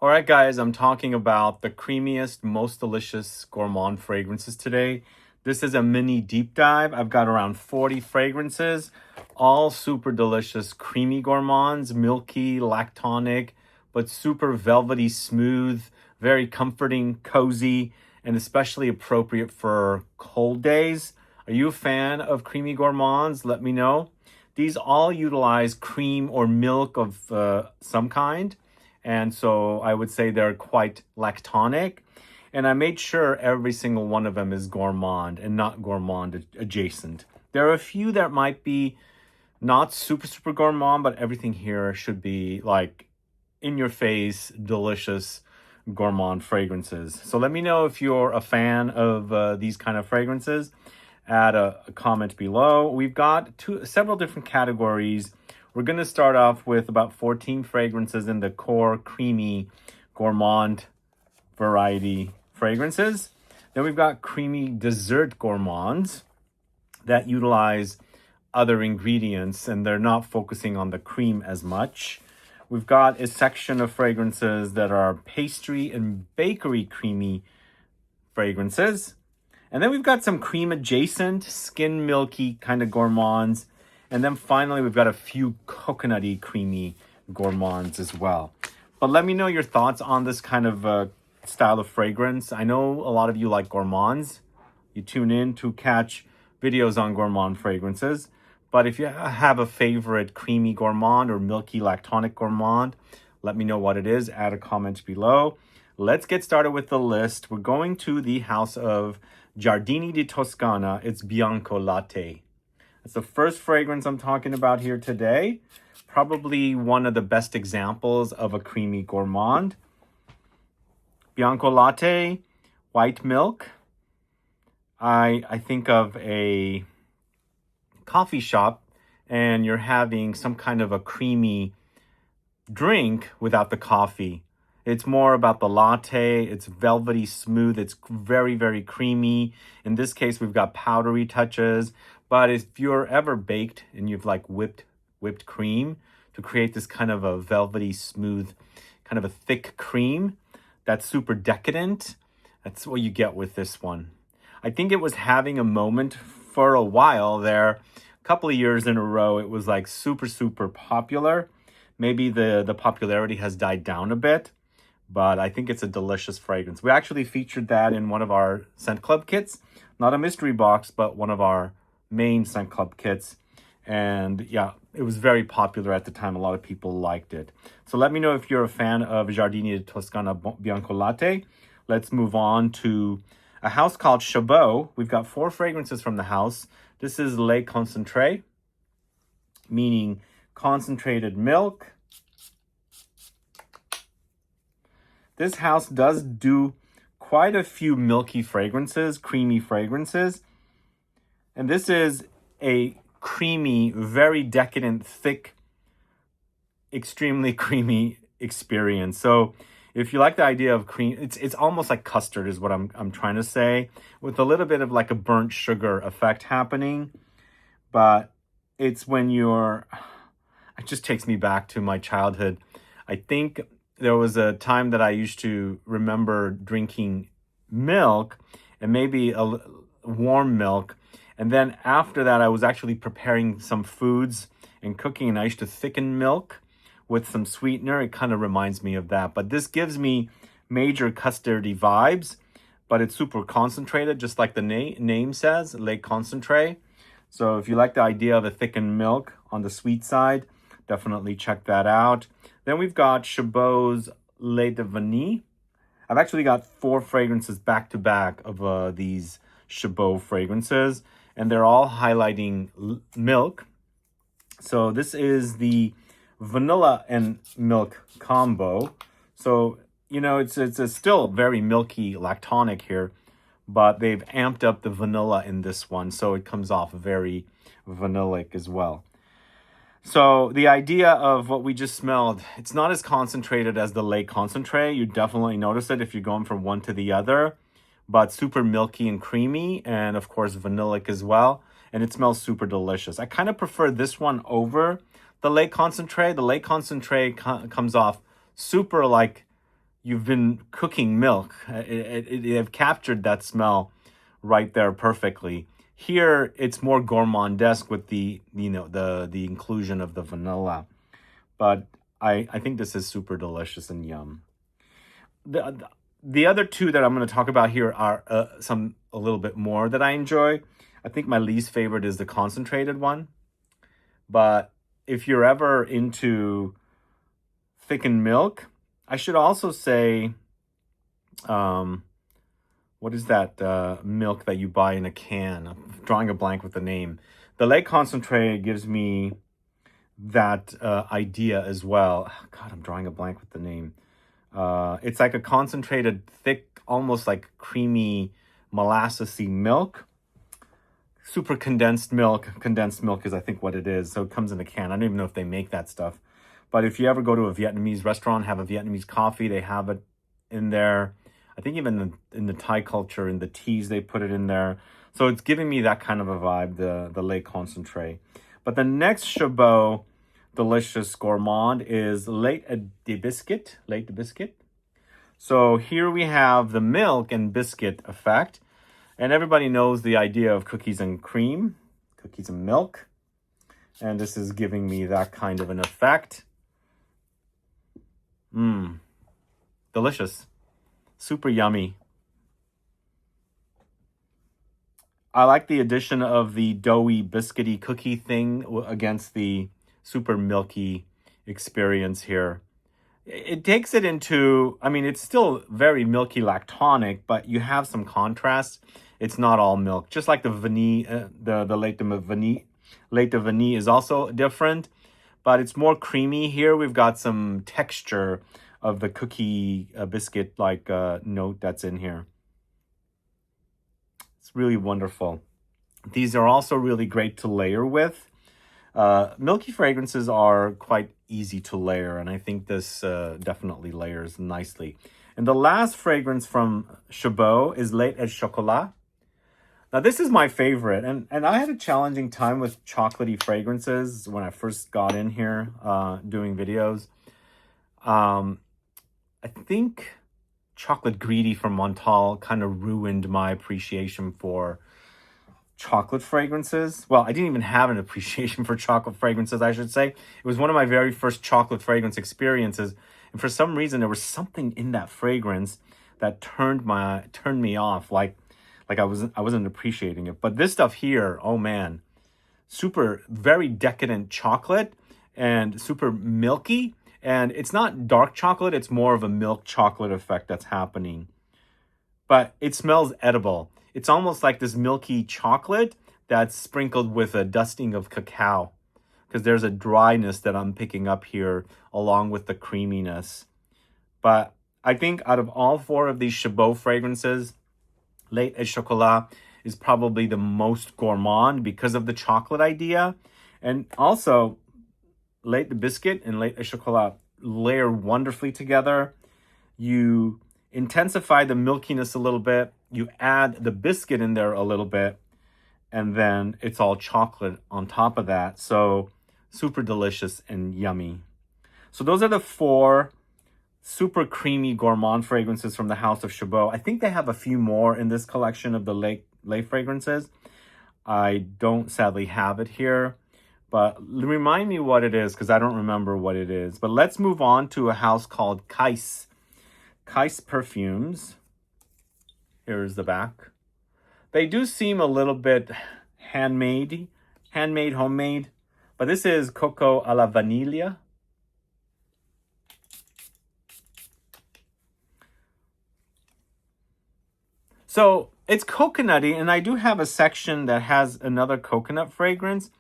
All right, guys, I'm talking about the creamiest, most delicious gourmand fragrances today. This is a mini deep dive. I've got around 40 fragrances, all super delicious, creamy gourmands, milky, lactonic, but super velvety smooth, very comforting, cozy, and especially appropriate for cold days. Are you a fan of creamy gourmands? Let me know. These all utilize cream or milk of some kind. And so I would say they're quite lactonic. And I made sure every single one of them is gourmand and not gourmand adjacent. There are a few that might be not super gourmand, but everything here should be like in your face, delicious gourmand fragrances. So let me know if you're a fan of these kind of fragrances. Add a comment below. We've got several different categories. We're going to start off with about 14 fragrances in the core creamy gourmand variety fragrances. Then we've got creamy dessert gourmands that utilize other ingredients and they're not focusing on the cream as much. We've got a section of fragrances that are pastry and bakery creamy fragrances. And then we've got some cream adjacent, skin milky kind of gourmands. And then finally, we've got a few coconutty creamy gourmands as well. But let me know your thoughts on this kind of style of fragrance. I know a lot of you like gourmands. You tune in to catch videos on gourmand fragrances. But if you have a favorite creamy gourmand or milky lactonic gourmand, let me know what it is. Add a comment below. Let's get started with the list. We're going to the house of Giardini di Toscana. It's Bianco Latte. It's the first fragrance I'm talking about here today. Probably one of the best examples of a creamy gourmand. Bianco Latte, white milk. I think of a coffee shop and you're having some kind of a creamy drink without the coffee. It's more about the latte. It's velvety smooth. It's very creamy. In this case, we've got powdery touches. But if you're ever baked and you've like whipped cream to create this kind of a velvety smooth, kind of a thick cream that's super decadent, that's what you get with this one. I think it was having a moment for a while there. A couple of years in a row, it was like super popular. Maybe the popularity has died down a bit. But I think it's a delicious fragrance. We actually featured that in one of our Scent Club kits. Not a mystery box, but one of our main Scent Club kits. And yeah, it was very popular at the time. A lot of people liked it. So let me know if you're a fan of Giardini di Toscana Bianco Latte. Let's move on to a house called Chabaud. We've got 4 fragrances from the house. This is Lait Concentré, meaning concentrated milk. This house does do quite a few milky fragrances, creamy fragrances. And this is a creamy, very decadent, thick, extremely creamy experience. So if you like the idea of cream, it's almost like custard is what I'm trying to say, with a little bit of like a burnt sugar effect happening. But it's when it just takes me back to my childhood. I think there was a time that I used to remember drinking milk and maybe a warm milk. And then after that, I was actually preparing some foods and cooking, and I used to thicken milk with some sweetener. It kind of reminds me of that. But this gives me major custardy vibes, but it's super concentrated, just like the name says, Lait Concentré. So if you like the idea of a thickened milk on the sweet side, definitely check that out. Then we've got Chabaud's Lait de Vanille. I've actually got 4 fragrances back to back of these Chabaud fragrances, and they're all highlighting milk. So this is the vanilla and milk combo. So, you know, it's still very milky lactonic here, but they've amped up the vanilla in this one, so it comes off very vanillic as well. So the idea of what we just smelled, it's not as concentrated as the Lait Concentré. You definitely notice it if you're going from one to the other, but super milky and creamy, and of course vanillic as well. And it smells super delicious. I kind of prefer this one over the Lait Concentré. The Lait Concentré comes off super like you've been cooking milk. They've captured that smell right there perfectly. Here, it's more gourmandesque with the, the inclusion of the vanilla. But I think this is super delicious and yum. The other two that I'm going to talk about here are a little bit more that I enjoy. I think my least favorite is the concentrated one. But if you're ever into thickened milk, I should also say, what is that milk that you buy in a can? I'm drawing a blank with the name. The Lait Concentré gives me that idea as well. God, I'm drawing a blank with the name. It's like a concentrated, thick, almost like creamy, molassesy milk. Super condensed milk. Condensed milk is, I think, what it is. So it comes in a can. I don't even know if they make that stuff. But if you ever go to a Vietnamese restaurant, have a Vietnamese coffee, they have it in there. I think even in the Thai culture, in the teas, they put it in there. So it's giving me that kind of a vibe, the Lait Concentré. But the next Chabaud delicious gourmand is Lait de Biscuit. Lait de Biscuit. So here we have the milk and biscuit effect. And everybody knows the idea of cookies and cream, cookies and milk. And this is giving me that kind of an effect. Delicious. Super yummy. I like the addition of the doughy, biscuity cookie thing against the super milky experience here. It takes it into, I mean, it's still very milky Lac.Ton.Ic, but you have some contrast. It's not all milk. Just like the Vanille, the Lait de Vanille is also different, but it's more creamy. Here we've got some texture of the cookie biscuit-like note that's in here. It's really wonderful. These are also really great to layer with. Milky fragrances are quite easy to layer, and I think this definitely layers nicely. And the last fragrance from Chabaud is Lait et Chocolat. Now, this is my favorite, and I had a challenging time with chocolatey fragrances when I first got in here doing videos. I think Chocolate Greedy from Montal kind of ruined my appreciation for chocolate fragrances. Well, I didn't even have an appreciation for chocolate fragrances, I should say. It was one of my very first chocolate fragrance experiences. And for some reason, there was something in that fragrance that turned me off. Like I wasn't appreciating it. But this stuff here, oh man, super, very decadent chocolate and super milky. And it's not dark chocolate. It's more of a milk chocolate effect that's happening. But it smells edible. It's almost like this milky chocolate that's sprinkled with a dusting of cacao, because there's a dryness that I'm picking up here along with the creaminess. But I think out of all four of these Chabaud fragrances, Lait et Chocolat is probably the most gourmand because of the chocolate idea. And also, Lait de Biscuit and Lait et Chocolat layer wonderfully together. You intensify the milkiness a little bit. You add the biscuit in there a little bit. And then it's all chocolate on top of that. So super delicious and yummy. So those are the four super creamy gourmand fragrances from the house of Chabaud. I think they have a few more in this collection of the Lait fragrances. I don't sadly have it here, but remind me what it is, because I don't remember what it is. But let's move on to a house called Kyse. Kyse Perfumes. Here's the back. They do seem a little bit homemade, but this is Coco alla Vaniglia. So it's coconutty, and I do have a section that has another coconut fragrance,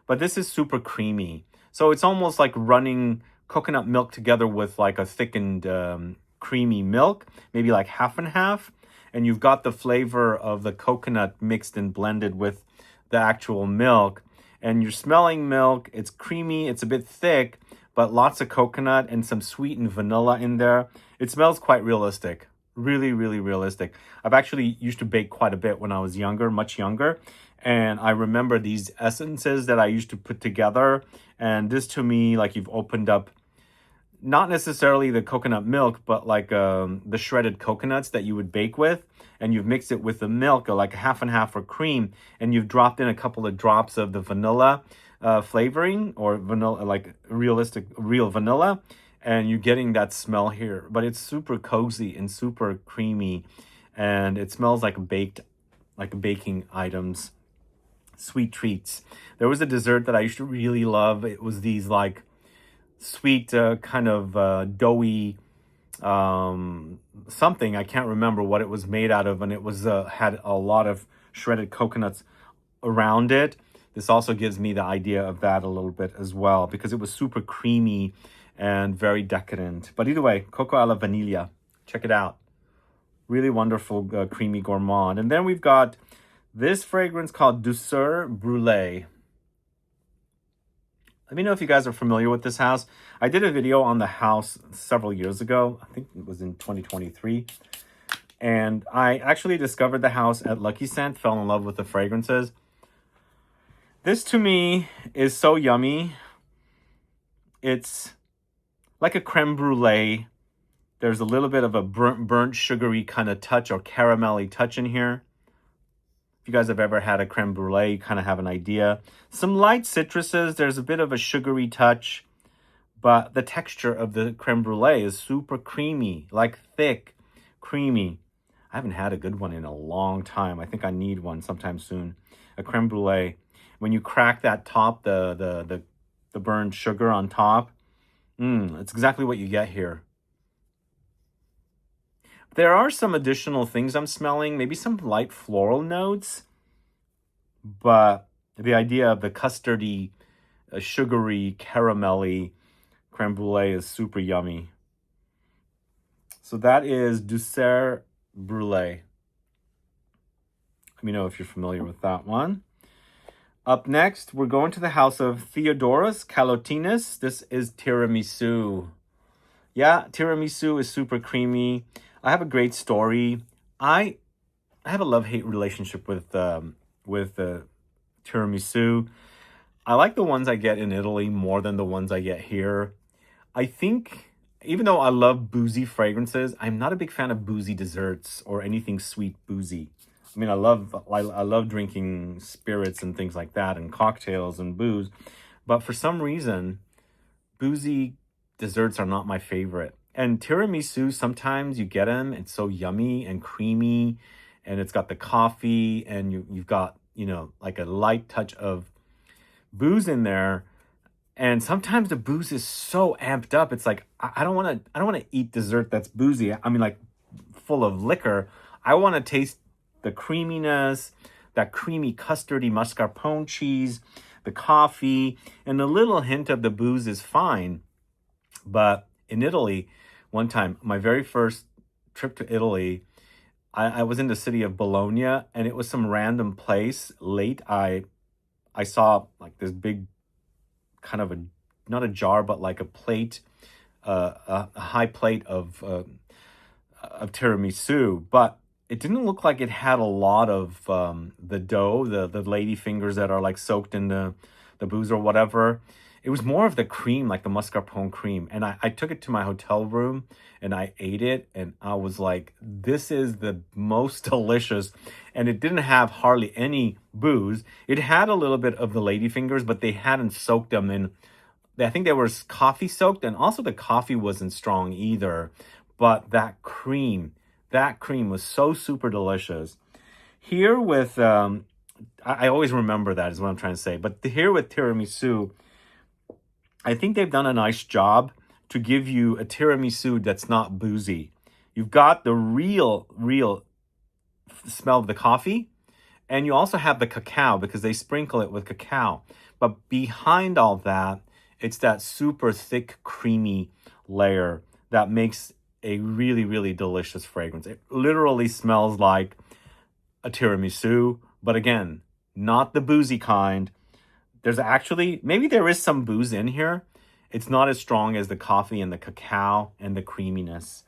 but this is super creamy. So it's almost like running coconut milk together with like a thickened creamy milk, maybe like half and half. And you've got the flavor of the coconut mixed and blended with the actual milk. And you're smelling milk. It's creamy. It's a bit thick, but lots of coconut and some sweetened vanilla in there. It smells quite realistic. Really, really realistic. I've actually used to bake quite a bit when I was younger, much younger. And I remember these essences that I used to put together. And this to me, like you've opened up not necessarily the coconut milk, but like the shredded coconuts that you would bake with, and you've mixed it with the milk, or like half and half for cream, and you've dropped in a couple of drops of the vanilla flavoring, or vanilla, like real vanilla, and you're getting that smell here. But it's super cozy and super creamy, and it smells like baking items, sweet treats. There was a dessert that I used to really love. It was these like sweet kind of doughy something. I can't remember what it was made out of, and it was had a lot of shredded coconuts around it. This also gives me the idea of that a little bit as well, because it was super creamy and very decadent. But either way, Coco alla Vaniglia. Check it out. Really wonderful, creamy gourmand. And then we've got this fragrance called Douceur Brûlée. Let me know if you guys are familiar with this house. I did a video on the house several years ago. I think it was in 2023. And I actually discovered the house at Lucky Scent, fell in love with the fragrances. This to me is so yummy. It's like a creme brulee. There's a little bit of a burnt sugary kind of touch, or caramelly touch in here. If you guys have ever had a creme brulee, you kind of have an idea. Some light citruses. There's a bit of a sugary touch, but the texture of the creme brulee is super creamy, like thick, creamy. I haven't had a good one in a long time. I think I need one sometime soon. A creme brulee. When you crack that top, the burned sugar on top, it's exactly what you get here. There are some additional things I'm smelling, maybe some light floral notes, but the idea of the custardy, sugary, caramelly creme brulee is super yummy. So that is Douceur Brûlée. Let me know if you're familiar with that one. Up next, we're going to the house of Theodoros, Kalotinis. This is Tiramisu. Yeah, Tiramisu is super creamy. I have a great story. I have a love-hate relationship with Tiramisu. I like the ones I get in Italy more than the ones I get here. I think, even though I love boozy fragrances, I'm not a big fan of boozy desserts or anything sweet boozy. I mean, I love drinking spirits and things like that, and cocktails and booze. But for some reason, boozy desserts are not my favorite. And tiramisu, sometimes you get them, it's so yummy and creamy, and it's got the coffee, and you've got, like a light touch of booze in there. And sometimes the booze is so amped up. It's like, I don't want to eat dessert that's boozy. I mean, like full of liquor. I want to taste the creaminess, that creamy custardy mascarpone cheese, the coffee, and a little hint of the booze is fine. But in Italy, one time, my very first trip to Italy, I was in the city of Bologna, and it was some random place. Late, I saw like this big kind of not a jar, but like a plate, a high plate of tiramisu, but it didn't look like it had a lot of the dough, the lady fingers that are like soaked in the booze or whatever. It was more of the cream, like the mascarpone cream. And I took it to my hotel room and I ate it, and I was like, this is the most delicious. And it didn't have hardly any booze. It had a little bit of the lady fingers, but they hadn't soaked them in. I think they were coffee soaked, and also the coffee wasn't strong either. But that cream was so super delicious. Here with, I always remember that is what I'm trying to say. But here with tiramisu, I think they've done a nice job to give you a tiramisu that's not boozy. You've got the real smell of the coffee, and you also have the cacao because they sprinkle it with cacao. But behind all that, it's that super thick, creamy layer that makes a really, really delicious fragrance. It literally smells like a tiramisu, but again, not the boozy kind. There's actually, maybe there is some booze in here. It's not as strong as the coffee and the cacao and the creaminess.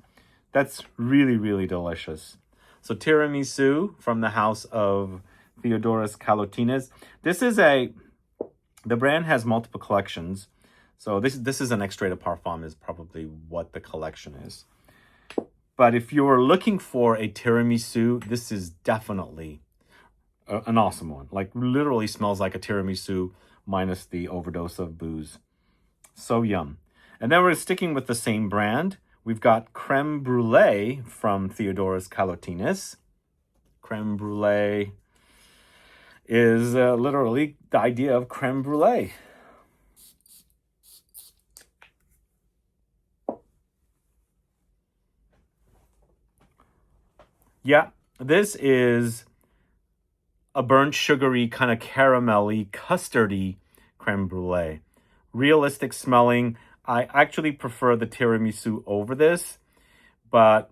That's really, really delicious. So tiramisu from the house of Theodoros Kalotinis. The brand has multiple collections. So this is an extrait de parfum is probably what the collection is. But if you're looking for a tiramisu, this is definitely an awesome one. Like literally smells like a tiramisu minus the overdose of booze. So yum. And then we're sticking with the same brand. We've got Crème Brûlée from Theodoros Kalotinis. Crème Brûlée is literally the idea of crème brûlée. Yeah, this is a burnt sugary, kind of caramelly, custardy crème brûlée. Realistic smelling. I actually prefer the tiramisu over this, but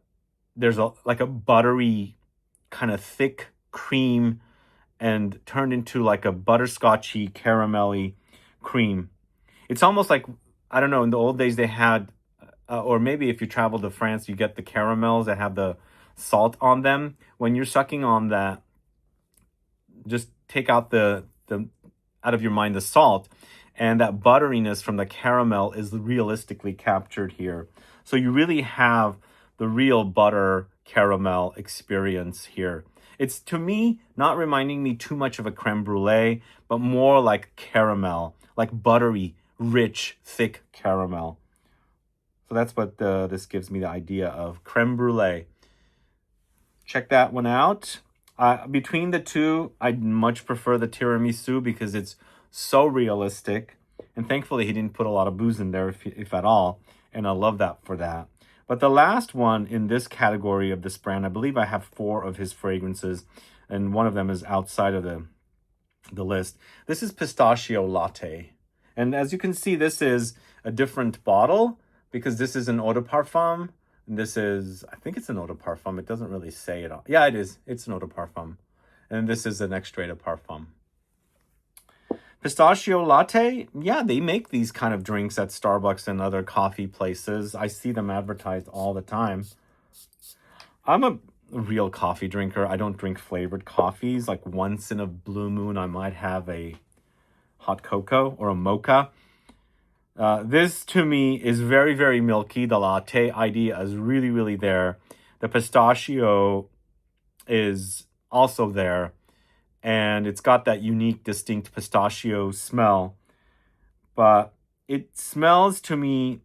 there's like a buttery, kind of thick cream and turned into like a butterscotchy, caramelly cream. It's almost like, I don't know, in the old days they had, or maybe if you travel to France, you get the caramels that have the salt on them. When you're sucking on that, just take out the out of your mind the salt, and that butteriness from the caramel is realistically captured here. So you really have the real butter caramel experience here. It's, to me, not reminding me too much of a crème brûlée, but more like caramel, like buttery, rich, thick caramel. So that's what this gives me the idea of crème brûlée. Check that one out. Between the two, I'd much prefer the tiramisu because it's so realistic. And thankfully, he didn't put a lot of booze in there, if at all. And I love that for that. But the last one in this category of this brand, I believe I have 4 of his fragrances. And one of them is outside of the list. This is Pistachio Latte. And as you can see, this is a different bottle because this is an eau de parfum. And this is, I think it's an eau de parfum. It doesn't really say it all. Yeah, it is. It's an eau de parfum. And this is an extrait de parfum. Pistachio Latte, yeah, they make these kind of drinks at Starbucks and other coffee places. I see them advertised all the time. I'm a real coffee drinker. I don't drink flavored coffees. Like once in a blue moon, I might have a hot cocoa or a mocha. This, to me, is very, very milky. The latte idea is really, really there. The pistachio is also there. And it's got that unique, distinct pistachio smell. But it smells, to me,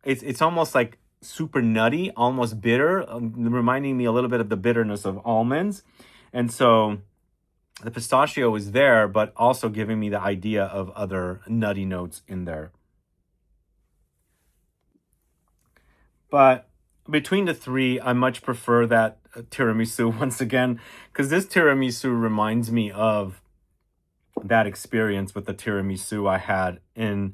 it's almost like super nutty, almost bitter, reminding me a little bit of the bitterness of almonds. And so the pistachio is there, but also giving me the idea of other nutty notes in there. But between the three, I much prefer that tiramisu once again, because this tiramisu reminds me of that experience with the tiramisu I had in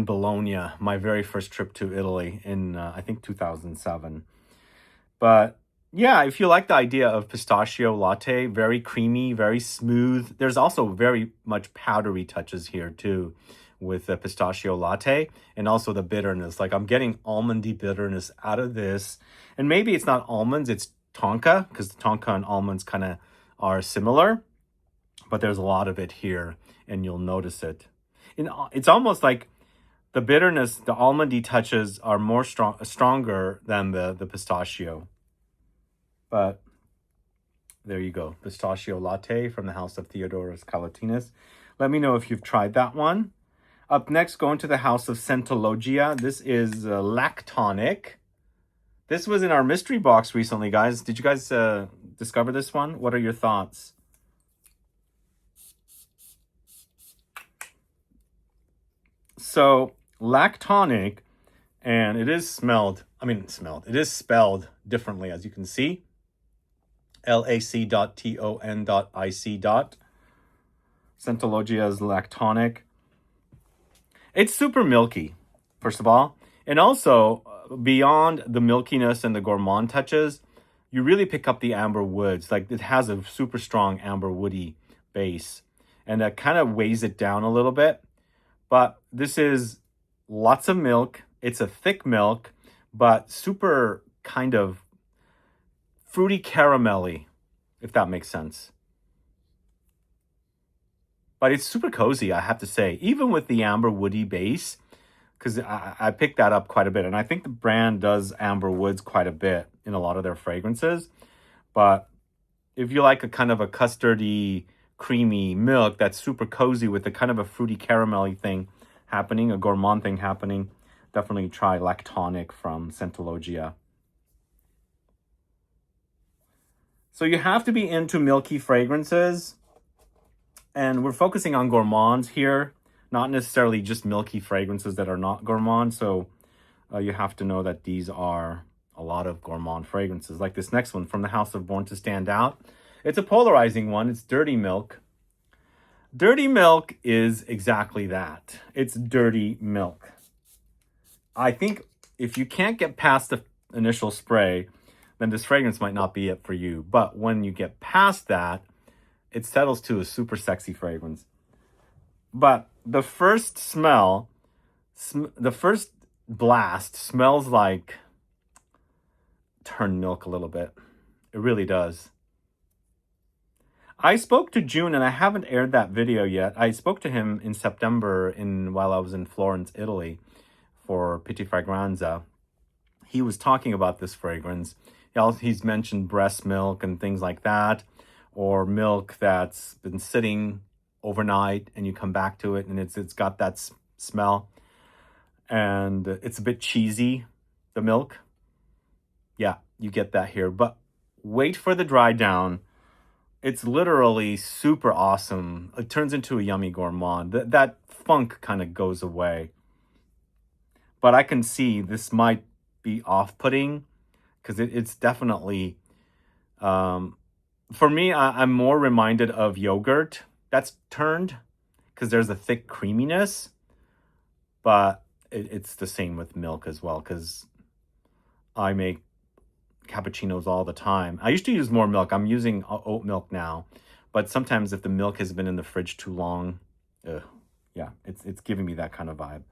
Bologna, my very first trip to Italy in, I think, 2007. But yeah, if you like the idea of pistachio latte, very creamy, very smooth. There's also very much powdery touches here too with the pistachio latte, and also the bitterness. Like I'm getting almondy bitterness out of this. And maybe it's not almonds, it's tonka, because tonka and almonds kind of are similar. But there's a lot of it here, and you'll notice it. And it's almost like the bitterness, the almondy touches are more stronger than the pistachio. But there you go. Pistachio latte from the house of Theodoros Kalotinis. Let me know if you've tried that one. Up next, going to the house of Scentologia. This is Lac.Ton.Ic. This was in our mystery box recently, guys. Did you guys discover this one? What are your thoughts? So, Lac.Ton.Ic, and it is it is spelled differently, as you can see. Lac.Ton.Ic. Scentologia is Lac.Ton.Ic. It's super milky, first of all. And also, beyond the milkiness and the gourmand touches, you really pick up the amber woods. Like, it has a super strong amber woody base. And that kind of weighs it down a little bit. But this is lots of milk. It's a thick milk, but super kind of fruity caramelly, if that makes sense. But it's super cozy, I have to say, even with the amber woody base, because I picked that up quite a bit. And I think the brand does amber woods quite a bit in a lot of their fragrances. But if you like a kind of a custardy, creamy milk that's super cozy with a kind of a fruity caramelly thing happening, a gourmand thing happening, definitely try Lac.Ton.Ic from Scentologia. So you have to be into milky fragrances. And we're focusing on gourmands here, not necessarily just milky fragrances that are not gourmand. So you have to know that these are a lot of gourmand fragrances. Like this next one from the house of Borntostandout. It's a polarizing one. It's Dirty Milk. Dirty Milk is exactly that. It's dirty milk. I think if you can't get past the initial spray, then this fragrance might not be it for you. But when you get past that, it settles to a super sexy fragrance. But the first smell, the first blast smells like turned milk a little bit. It really does. I spoke to June, and I haven't aired that video yet. I spoke to him in September while I was in Florence, Italy for Petit Fragranza. He was talking about this fragrance. He's mentioned breast milk and things like that, or milk that's been sitting overnight and you come back to it and it's got that smell. And it's a bit cheesy, the milk. Yeah, you get that here. But wait for the dry down. It's literally super awesome. It turns into a yummy gourmand. That funk kind of goes away. But I can see this might be off-putting because it's definitely... for me, I'm more reminded of yogurt that's turned because there's a thick creaminess. But it's the same with milk as well because I make cappuccinos all the time. I used to use more milk. I'm using oat milk now. But sometimes if the milk has been in the fridge too long, yeah, it's giving me that kind of vibe.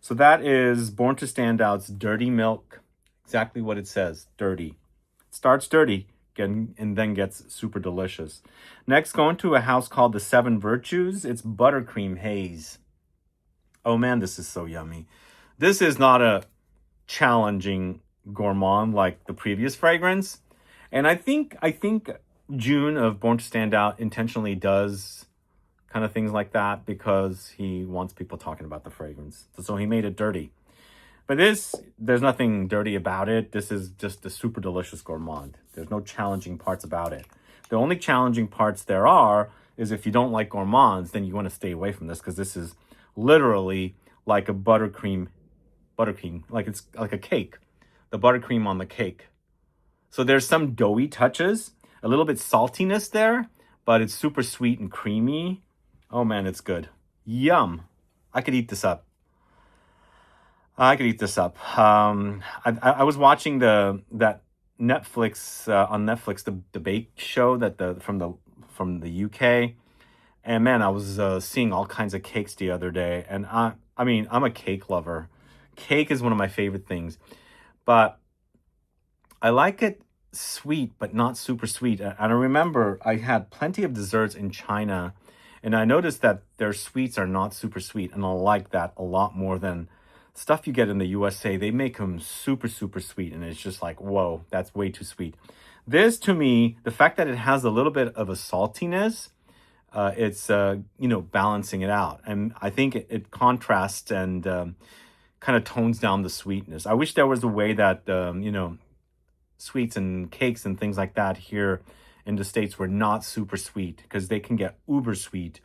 So that is Borntostandout's Dirty Milk. Exactly what it says, dirty. It starts dirty and then gets super delicious. Next, going to a house called the Seven Virtues. It's Buttercream Haze. Oh man, this is so yummy. This is not a challenging gourmand like the previous fragrance. And I think June of Borntostandout intentionally does kind of things like that because he wants people talking about the fragrance. So he made it dirty. But there's nothing dirty about it. This is just a super delicious gourmand. There's no challenging parts about it. The only challenging parts there are is if you don't like gourmands, then you want to stay away from this because this is literally like a buttercream, like it's like a cake, the buttercream on the cake. So there's some doughy touches, a little bit saltiness there, but it's super sweet and creamy. Oh man, it's good. Yum. I could eat this up. I was watching that Netflix on Netflix the bake show from the UK, and man, I was seeing all kinds of cakes the other day, and I mean I'm a cake lover. Cake is one of my favorite things, but I like it sweet but not super sweet. And I remember I had plenty of desserts in China, and I noticed that their sweets are not super sweet, and I like that a lot more than stuff you get in the USA. They make them super, super sweet, and it's just like, whoa, that's way too sweet. This, to me, the fact that it has a little bit of a saltiness, it's, balancing it out. And I think it contrasts and kind of tones down the sweetness. I wish there was a way that, sweets and cakes and things like that here in the States were not super sweet because they can get uber sweet,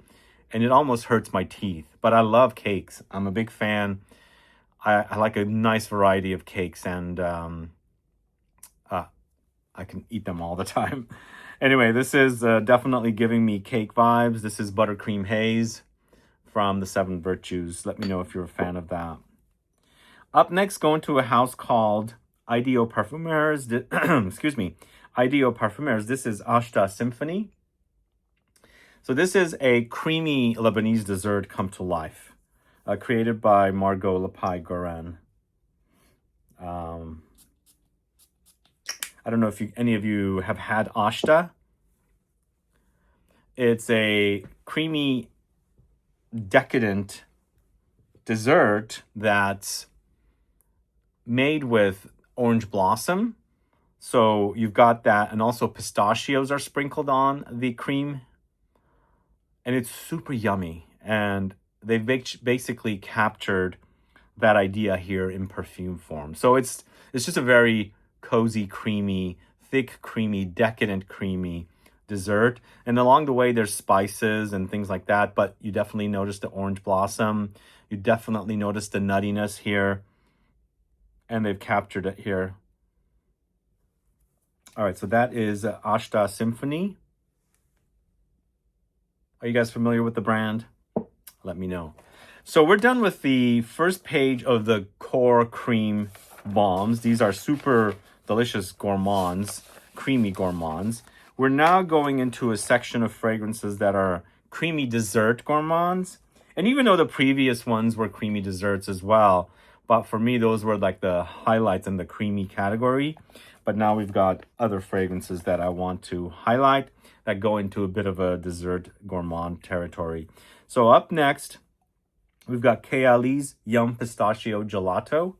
and it almost hurts my teeth. But I love cakes. I'm a big fan. I like a nice variety of cakes, and I can eat them all the time. Anyway, this is definitely giving me cake vibes. This is Buttercream Haze from the Seven Virtues. Let me know if you're a fan of that. Up next, going to a house called Ideo Parfumeurs. Excuse me. Ideo Parfumeurs. This is Ashta Symphony. So this is a creamy Lebanese dessert come to life. Created by Margot Lepai-Goran. I don't know if any of you have had Ashta. It's a creamy decadent dessert that's made with orange blossom. So you've got that, and also pistachios are sprinkled on the cream, and it's super yummy. And they've basically captured that idea here in perfume form. So it's just a very cozy, creamy, thick, creamy, decadent, creamy dessert. And along the way, there's spices and things like that, but you definitely notice the orange blossom. You definitely notice the nuttiness here, and they've captured it here. All right, so that is Ashta Symphony. Are you guys familiar with the brand? Let me know. So we're done with the first page of the core cream bombs. These are super delicious gourmands, creamy gourmands. We're now going into a section of fragrances that are creamy dessert gourmands. And even though the previous ones were creamy desserts as well, but for me, those were like the highlights in the creamy category. But now we've got other fragrances that I want to highlight that go into a bit of a dessert gourmand territory. So up next, we've got Kyse's Yum Pistachio Gelato.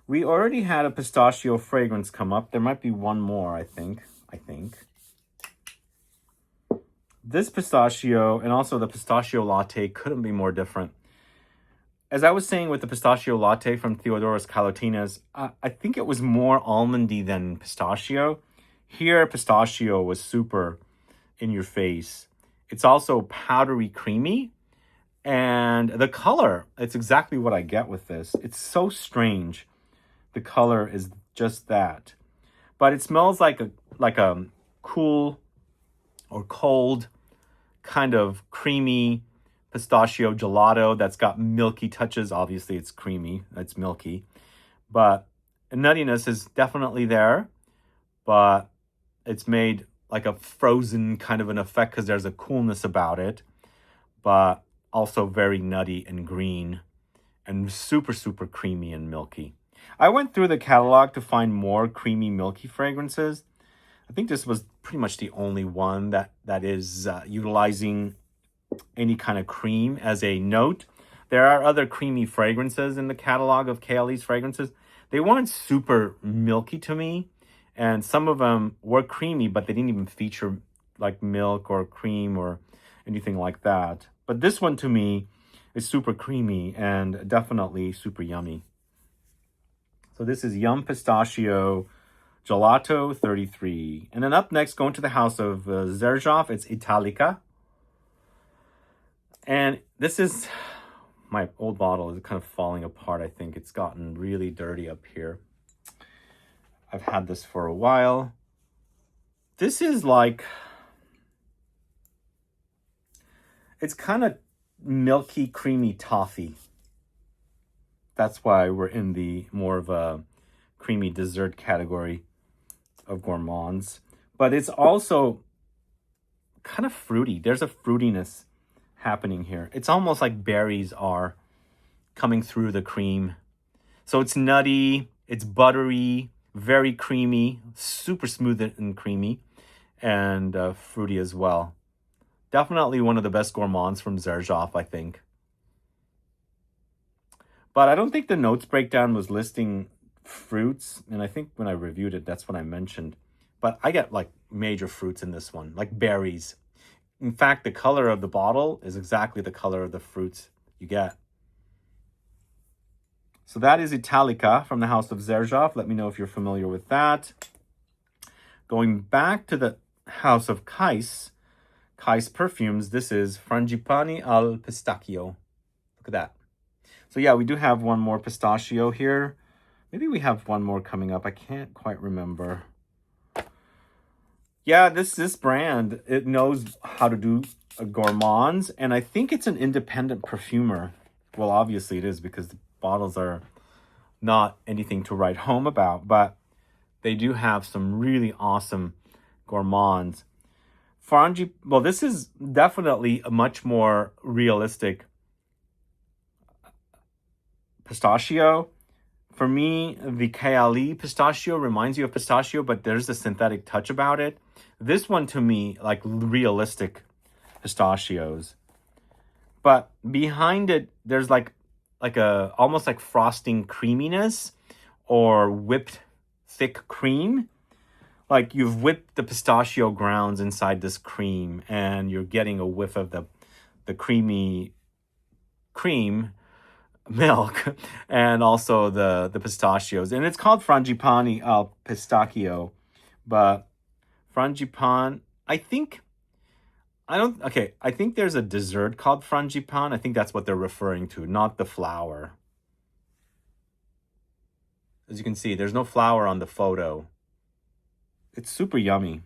We already had a pistachio fragrance come up. There might be one more, I think. This pistachio and also the pistachio latte couldn't be more different. As I was saying with the pistachio latte from Theodoros Kalotinis, I think it was more almondy than pistachio. Here, pistachio was super in your face. It's also powdery creamy. And the color, it's exactly what I get with this. It's so strange. The color is just that. But it smells like a cool or cold kind of creamy pistachio gelato that's got milky touches. Obviously, it's creamy. It's milky. But nuttiness is definitely there. But it's made like a frozen kind of an effect because there's a coolness about it. But also very nutty and green and super, super creamy and milky. I went through the catalog to find more creamy, milky fragrances. I think this was pretty much the only one that is utilizing any kind of cream as a note. There are other creamy fragrances in the catalog of Kyse's fragrances. They weren't super milky to me, and some of them were creamy, but they didn't even feature like milk or cream or anything like that. But this one to me is super creamy and definitely super yummy. So this is Yum Pistachio Gelato 33. And then up next, going to the house of Xerjoff, it's Italica. And this is, my old bottle is kind of falling apart, I think. It's gotten really dirty up here. I've had this for a while. This is like, it's kind of milky, creamy toffee. That's why we're in the more of a creamy dessert category of gourmands. But it's also kind of fruity. There's a fruitiness happening here. It's almost like berries are coming through the cream. So it's nutty, it's buttery, very creamy, super smooth and creamy, and fruity as well. Definitely one of the best gourmands from Xerjoff, I think. But I don't think the notes breakdown was listing fruits. And I think when I reviewed it, that's what I mentioned. But I get like major fruits in this one, like berries. In fact, the color of the bottle is exactly the color of the fruits you get. So that is Italica from the house of Xerjoff. Let me know if you're familiar with that. Going back to the house of Kyse perfumes, this is Frangipani al Pistachio. Look at that. So yeah, we do have one more pistachio here. Maybe we have one more coming up. I can't quite remember. Yeah, this brand, it knows how to do gourmands, and I think it's an independent perfumer. Well, obviously it is because the bottles are not anything to write home about, but they do have some really awesome gourmands. Well, this is definitely a much more realistic pistachio. For me, the Kyse pistachio reminds you of pistachio, but there's a synthetic touch about it. This one to me, like realistic pistachios. But behind it, there's like a almost like frosting creaminess or whipped thick cream. Like you've whipped the pistachio grounds inside this cream and you're getting a whiff of the creamy cream milk and also the pistachios. And it's called Frangipani al Pistacchio. But Frangipan, I think there's a dessert called Frangipan. I think that's what they're referring to, not the flour. As you can see, there's no flour on the photo. It's super yummy.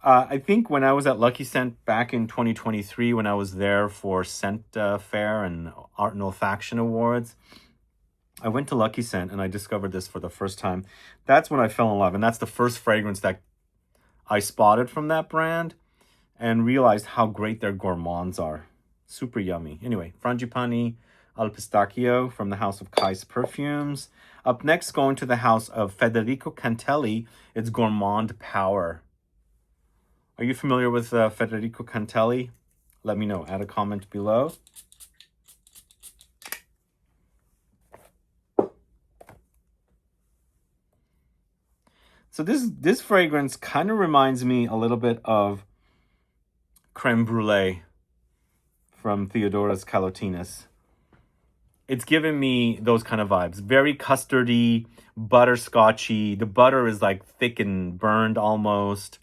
I think when I was at Lucky Scent back in 2023, when I was there for Scent Fair and Art and Olfaction Awards, I went to Lucky Scent and I discovered this for the first time. That's when I fell in love. And that's the first fragrance that I spotted from that brand and realized how great their gourmands are. Super yummy. Anyway, Frangipani al Pistacchio from the house of Kyse Perfumes. Up next, going to the house of Federico Cantelli, it's Gourmand Power. Are you familiar with Federico Cantelli? Let me know. Add a comment below. So this fragrance kind of reminds me a little bit of Crème Brûlée from Theodoros Kalotinis. It's giving me those kind of vibes. Very custardy, butterscotchy. The butter is like thick and burned almost.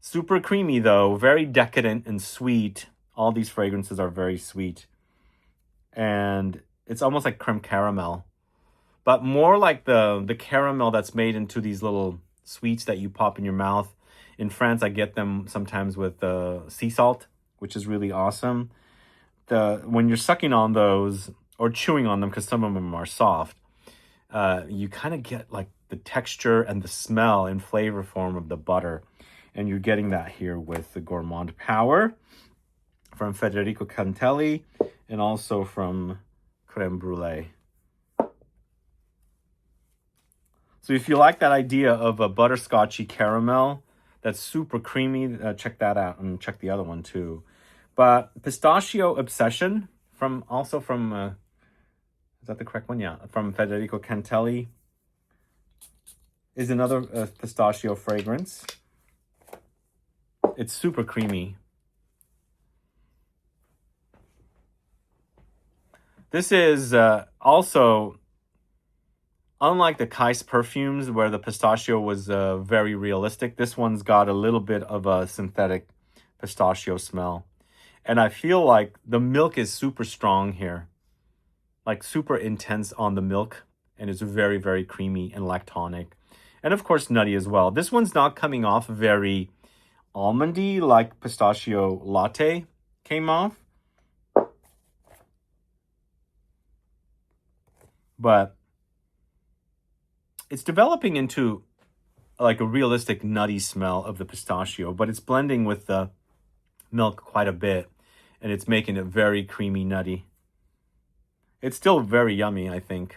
Super creamy though, very decadent and sweet. All these fragrances are very sweet. And it's almost like creme caramel. But more like the caramel that's made into these little sweets that you pop in your mouth. In France, I get them sometimes with sea salt, which is really awesome. When you're sucking on those or chewing on them, because some of them are soft, you kind of get like the texture and the smell and flavor form of the butter. And you're getting that here with the Gourmand Power from Federico Cantelli and also from Crème Brûlée. So if you like that idea of a butterscotchy caramel that's super creamy, check that out and check the other one too. But Pistachio Obsession from is that the correct one? Yeah, from Federico Cantelli is another pistachio fragrance. It's super creamy. This is also, unlike the Kyse perfumes where the pistachio was very realistic, this one's got a little bit of a synthetic pistachio smell. And I feel like the milk is super strong here. Like super intense on the milk. And it's very, very creamy and lactonic. And of course nutty as well. This one's not coming off very almondy like Pistachio Latte came off. But it's developing into like a realistic nutty smell of the pistachio, but it's blending with the milk quite a bit and it's making it very creamy nutty. It's still very yummy, I think.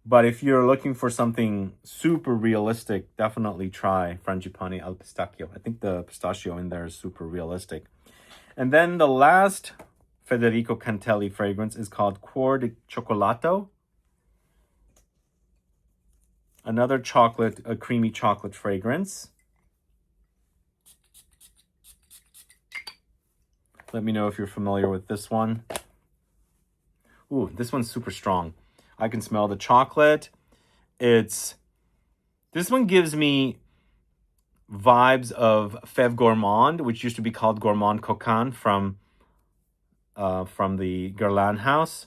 But if you're looking for something super realistic, definitely try Frangipani al Pistacchio. I think the pistachio in there is super realistic. And then the last Federico Cantelli fragrance is called Cuore di Cioccolato. Another chocolate, a creamy chocolate fragrance. Let me know if you're familiar with this one. Ooh, this one's super strong. I can smell the chocolate. This one gives me vibes of Fève Gourmand, which used to be called Gourmand Coquin from the Guerlain house,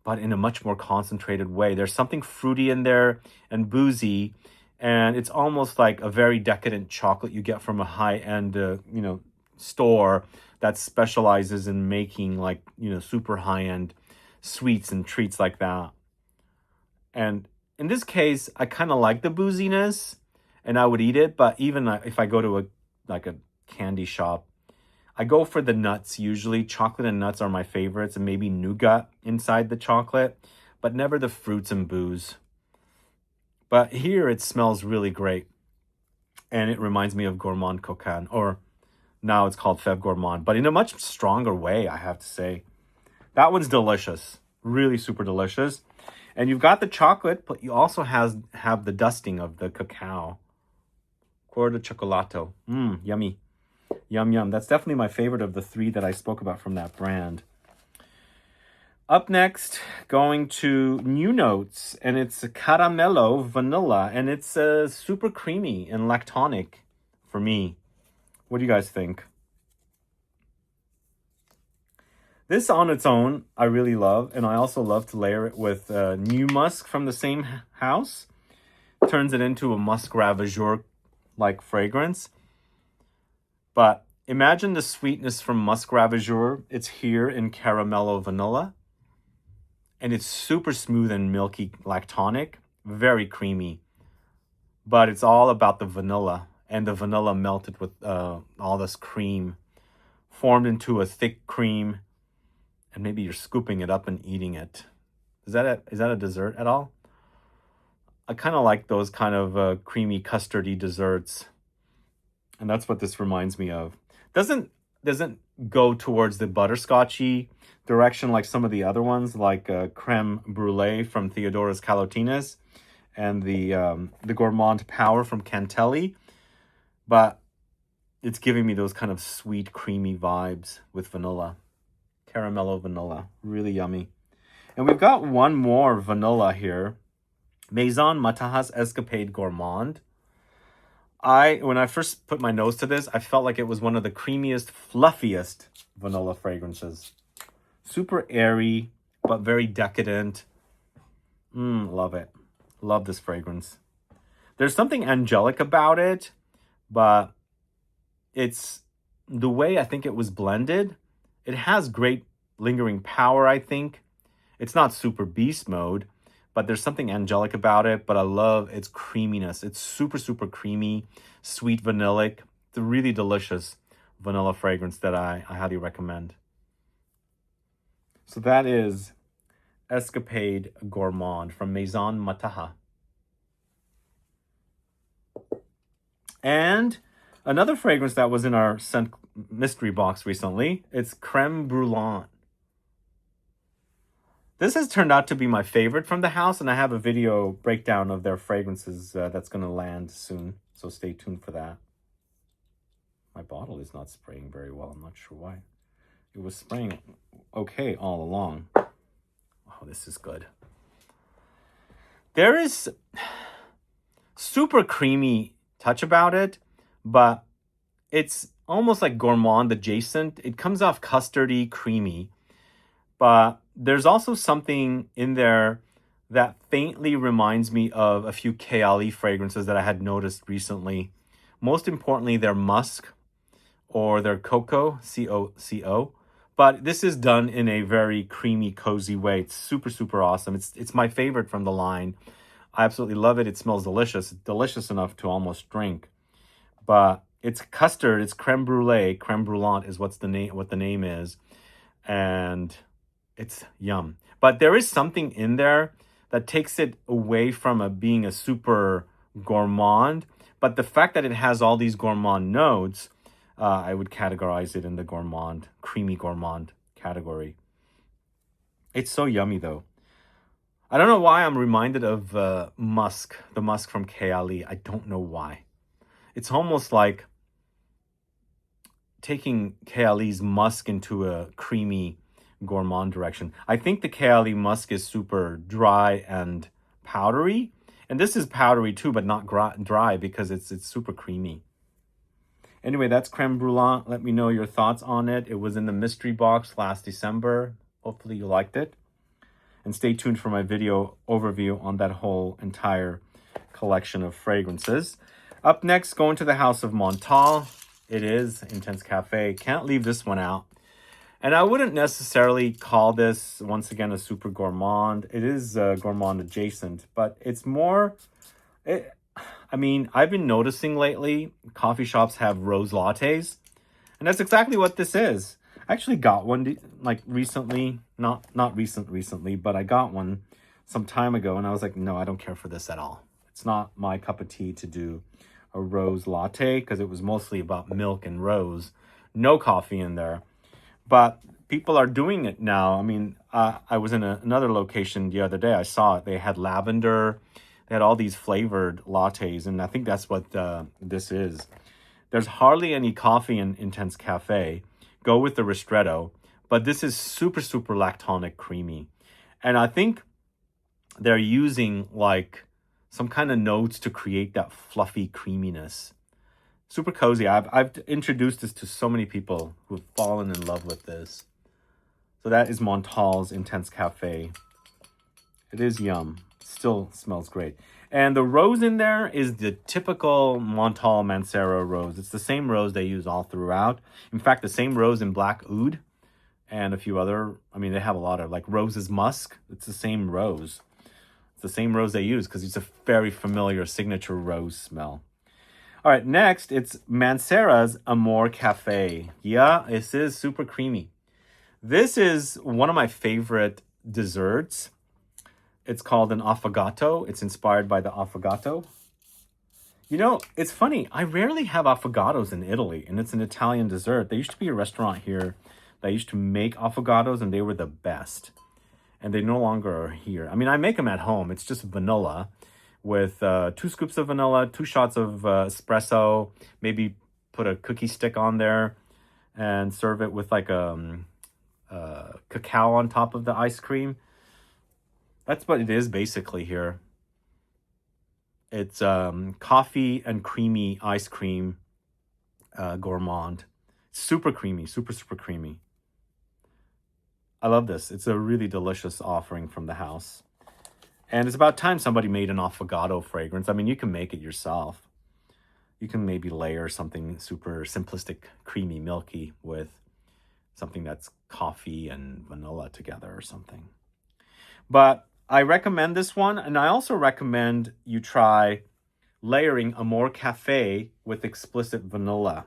but in a much more concentrated way. There's something fruity in there and boozy, and it's almost like a very decadent chocolate you get from a high-end, store that specializes in making like, super high-end sweets and treats like that. And in this case, I kind of like the booziness and I would eat it. But even if I go to a candy shop, I go for the nuts usually. Chocolate and nuts are my favorites, and maybe nougat inside the chocolate, but never the fruits and booze. But here it smells really great. And it reminds me of Gourmand Cocan, or now it's called Fève Gourmand, but in a much stronger way, I have to say. That one's delicious. Really super delicious. And you've got the chocolate, but you also have the dusting of the cacao. Cor de Chocolato. Yummy. Yum, yum. That's definitely my favorite of the three that I spoke about from that brand. Up next, going to new notes, and it's Caramello Vanilla, and it's super creamy and Lac.Ton.Ic for me. What do you guys think? This on its own, I really love, and I also love to layer it with new musk from the same house. Turns it into a musk ravageur-like fragrance. But imagine the sweetness from musk ravageur. It's here in Caramello Vanilla. And it's super smooth and milky Lac.Ton.Ic. Very creamy. But it's all about the vanilla. And the vanilla melted with all this cream. Formed into a thick cream. And maybe you're scooping it up and eating it. Is that a dessert at all? I kind of like those kind of creamy custardy desserts. And that's what this reminds me of. Doesn't go towards the butterscotchy direction like some of the other ones, like Crème Brûlée from Theodoros Kalotinis and the Gourmand Power from Cantelli. But it's giving me those kind of sweet, creamy vibes with vanilla. Caramello vanilla. Really yummy. And we've got one more vanilla here. Maison Mataha's Escapade Gourmand. When I first put my nose to this, I felt like it was one of the creamiest, fluffiest vanilla fragrances. Super airy, but very decadent. Love it. Love this fragrance. There's something angelic about it, but it's the way I think it was blended. It has great lingering power, I think. It's not super beast mode, but there's something angelic about it. But I love its creaminess. It's super, super creamy, sweet vanillic. It's a really delicious vanilla fragrance that I highly recommend. So that is Escapade Gourmand from Maison Mataha. And another fragrance that was in our scent mystery box recently, it's Crème Brûlante. This has turned out to be my favorite from the house, and I have a video breakdown of their fragrances that's going to land soon, so stay tuned for that. My bottle is not spraying very well. I'm not sure why. It was spraying okay all along. Oh, this is good. There is super creamy touch about it, but it's almost like gourmand adjacent. It comes off custardy, creamy, but there's also something in there that faintly reminds me of a few Kyse fragrances that I had noticed recently. Most importantly, their musk or their cocoa, C-O-C-O. But this is done in a very creamy, cozy way. It's super, super awesome. It's my favorite from the line. I absolutely love it. It smells delicious. It's delicious enough to almost drink. But it's custard. It's crème brûlée. Crème brûlante is what the name is. And it's yum. But there is something in there that takes it away from being a super gourmand. But the fact that it has all these gourmand notes, I would categorize it in the gourmand, creamy gourmand category. It's so yummy, though. I don't know why I'm reminded of musk, the musk from Kyse. I don't know why. It's almost like taking Kayali's musk into a creamy gourmand direction. I think the Kyse musk is super dry and powdery. And this is powdery too, but not dry because it's super creamy. Anyway, that's Crème Brûlante. Let me know your thoughts on it. It was in the mystery box last December. Hopefully you liked it. And stay tuned for my video overview on that whole entire collection of fragrances. Up next, going to the house of Montal. It is Intense Cafe. Can't leave this one out. And I wouldn't necessarily call this, once again, a super gourmand. It is gourmand adjacent, but it's more... I've been noticing lately, coffee shops have rose lattes. And that's exactly what this is. I actually got one recently. Not recently, but I got one some time ago. And I was like, no, I don't care for this at all. It's not my cup of tea to do a rose latte because it was mostly about milk and rose. No coffee in there. But people are doing it now. I mean, I was in another location the other day. I saw it. They had lavender. They had all these flavored lattes. And I think that's what this is. There's hardly any coffee in Intense Cafe. Go with the ristretto. But this is super, super lactonic creamy. And I think they're using like some kind of notes to create that fluffy creaminess. Super cozy. I've introduced this to so many people who've fallen in love with this. So that is Montal's Intense Cafe. It is yum. Still smells great. And the rose in there is the typical Montal Mancera rose. It's the same rose they use all throughout. In fact, the same rose in Black Oud and a few other, I mean, they have a lot of like Rose's Musk. It's the same rose. It's the same rose they use because it's a very familiar signature rose smell. All right, next, it's Mancera's Amor Cafe. Yeah, this is super creamy. This is one of my favorite desserts. It's called an affogato. It's inspired by the affogato. You know, it's funny. I rarely have affogatos in Italy, and it's an Italian dessert. There used to be a restaurant here that used to make affogatos, and they were the best. And they no longer are here. I mean, I make them at home. It's just vanilla with 2 scoops of vanilla, 2 shots of espresso, maybe put a cookie stick on there and serve it with like cacao on top of the ice cream. That's what it is basically here. It's coffee and creamy ice cream gourmand. Super creamy, super, super creamy. I love this. It's a really delicious offering from the house. And it's about time somebody made an affogato fragrance. I mean, you can make it yourself. You can maybe layer something super simplistic, creamy, milky with something that's coffee and vanilla together or something. But I recommend this one. And I also recommend you try layering Amor Cafe with explicit vanilla.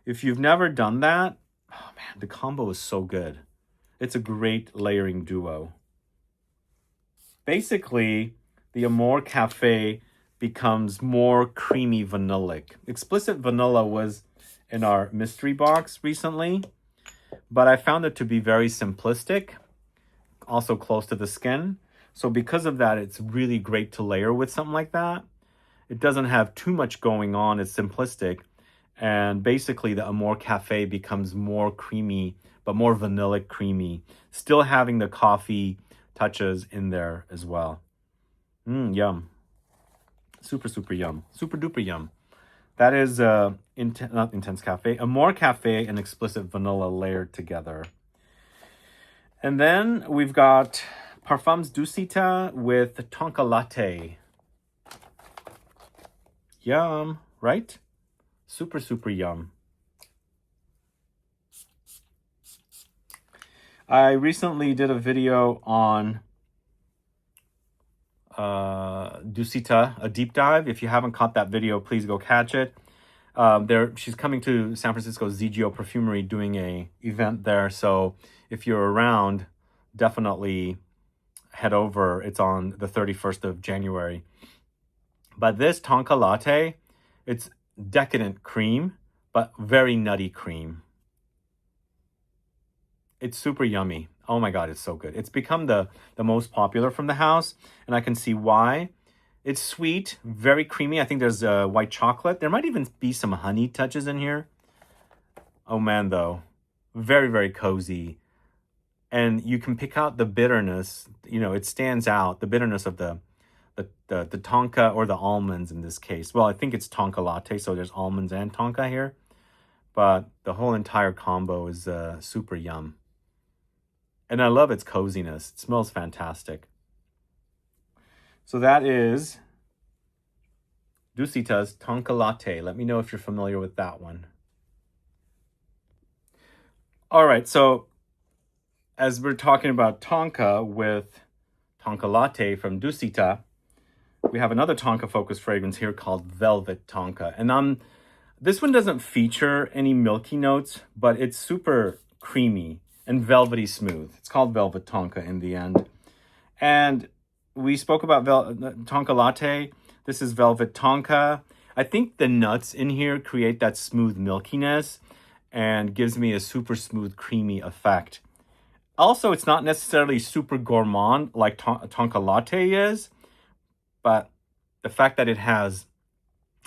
If you've never done that, oh man, the combo is so good. It's a great layering duo. Basically, the Amor Cafe becomes more creamy vanillic. Explicit vanilla was in our mystery box recently, but I found it to be very simplistic, also close to the skin. So because of that, it's really great to layer with something like that. It doesn't have too much going on. It's simplistic. And basically, the Amor Cafe becomes more creamy, but more vanillic creamy, still having the coffee touches in there as well. Yum. Super, super yum. Super duper yum. That is not Intense Cafe. Amor Cafe and explicit vanilla layered together. And then we've got Parfums Dusita with Tonka Latte. Yum, right? Super, super yum. I recently did a video on Dusita, a deep dive. If you haven't caught that video, please go catch it. She's coming to San Francisco Xerjoff Perfumery doing a event there. So if you're around, definitely head over. It's on the 31st of January. But this Tonka Latte, it's decadent cream, but very nutty cream. It's super yummy. Oh my God, it's so good. It's become the most popular from the house, and I can see why. It's sweet, very creamy. I think there's white chocolate. There might even be some honey touches in here. Oh man, though. Very, very cozy. And you can pick out the bitterness. You know, it stands out, the bitterness of the tonka or the almonds in this case. Well, I think it's tonka latte, so there's almonds and tonka here. But the whole entire combo is super yum. And I love its coziness. It smells fantastic. So that is Dusita's Tonka Latte. Let me know if you're familiar with that one. All right, so as we're talking about tonka with Tonka Latte from Dusita, we have another tonka-focused fragrance here called Velvet Tonka. And this one doesn't feature any milky notes, but it's super creamy and velvety smooth. It's called Velvet Tonka in the end. And we spoke about Tonka Latte. This is Velvet Tonka. I think the nuts in here create that smooth milkiness and gives me a super smooth, creamy effect. Also, it's not necessarily super gourmand like Tonka Latte is, but the fact that it has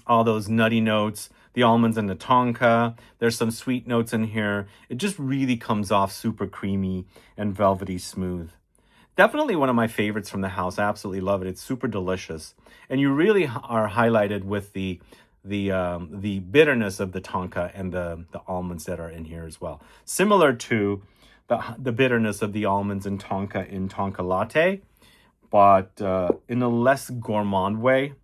all those nutty notes, the almonds and the tonka, there's some sweet notes in here. It just really comes off super creamy and velvety smooth. Definitely one of my favorites from the house. I absolutely love it. It's super delicious. And you really are highlighted with the bitterness of the tonka and the almonds that are in here as well. Similar to the bitterness of the almonds and tonka in Tonka Latte, but in a less gourmand way.